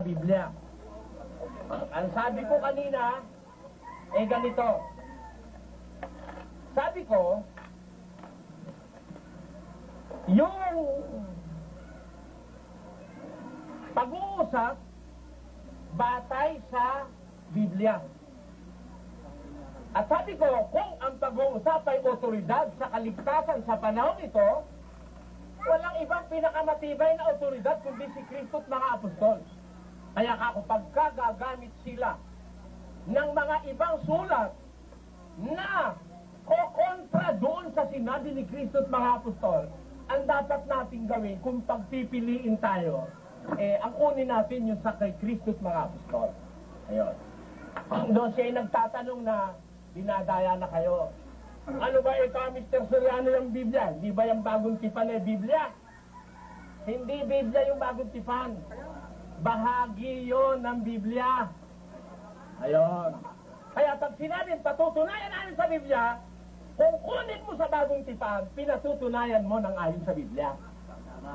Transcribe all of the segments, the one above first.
Biblia. Ang sabi ko kanina, ganito. Sabi ko, yung pag-uusap batay sa Biblia. At sabi ko, kung ang pag-uusap ay otoridad sa kaligtasan sa panahon ito, walang ibang pinakamatibay na otoridad kundi si Kristo at mga apostol. Kaya kapag gagamit sila ng mga ibang sulat na kokontra doon sa sinabi ni Kristo at mga apostol, ang dapat nating gawin kung pagpipiliin tayo, ang kunin natin yung sa kay Kristo at mga apostol. Ayun. Doon siya nagtatanong na, dinadaya na kayo. Ano ba ito, Mr. Soriano, yung Biblia? Hindi ba yung bagong tipan Biblia? Hindi Biblia yung bagong tipan. Bahagi yon ng Biblia. Ayun. Kaya pag sinabing patutunayan namin sa Biblia, kung kunin mo sa bagong tipan, pinatutunayan mo ng ayon sa Biblia.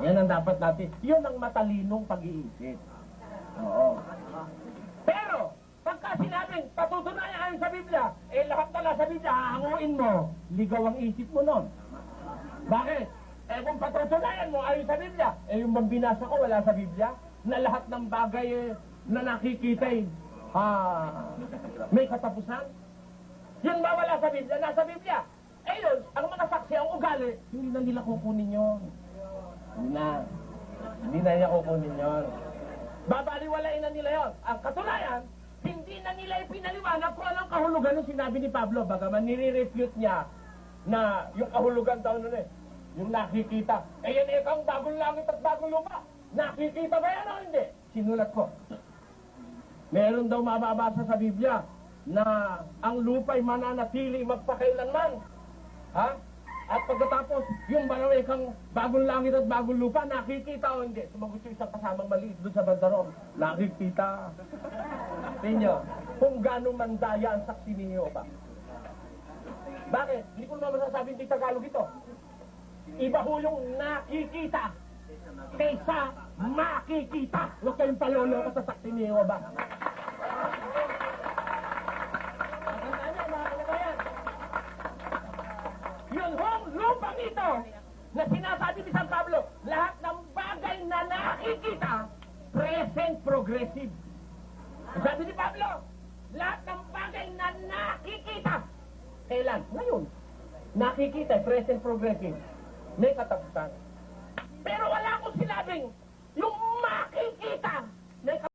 Yan ang dapat natin. Yun ang matalinong pag-iisip. Oo. Pero, pagka sinabing patutunayan ayon sa Biblia, lahat na sa Biblia, hahanguin mo, ligaw ang isip mo nun. Bakit? Kung patutunayan mo ayon sa Biblia, yung bang binasa ko wala sa Biblia, na lahat ng bagay na nakikita may katapusan. Yun ba wala sa Biblia? Nasa Biblia. Yun, ang mga saksi, ang ugali, hindi na nila kukunin yun. Hindi na nila kukunin yun. Babaliwalain na nila yun. Ang katunayan, hindi na nila ipinaliwanag kung anong kahulugan ng sinabi ni Pablo. Bagaman nire-refute niya na yung kahulugan daw nun yung nakikita. Yan ang bagong langit at bagong lupa. Nakikita ba yan o hindi? Sinulat ko. Meron daw mababasa sa Biblia na ang lupa'y mananatili magpakailanman. Ha? At pagkatapos, yung balaway kang bagong langit at bagong lupa, nakikita o hindi? Sumagot yung isang kasamang maliit doon sa bandarong. Nakikita. Tinyo, kung gano'ng mandaya ang saksi ninyo ba? Bakit? Hindi ko naman masasabing di Tagalog ito. Iba ho yung nakikita kaysa makikita. Huwag kayong paloloko sa saksi ninyo ba? Yun hong lupang ito na sinasabi ni San Pablo, lahat ng bagay na nakikita, present progressive. Sabi ni Pablo, lahat ng bagay na nakikita, kailan? Ngayon. Nakikita, present progressive. May katapusan. Pero wala akong sinabing, yung makikita,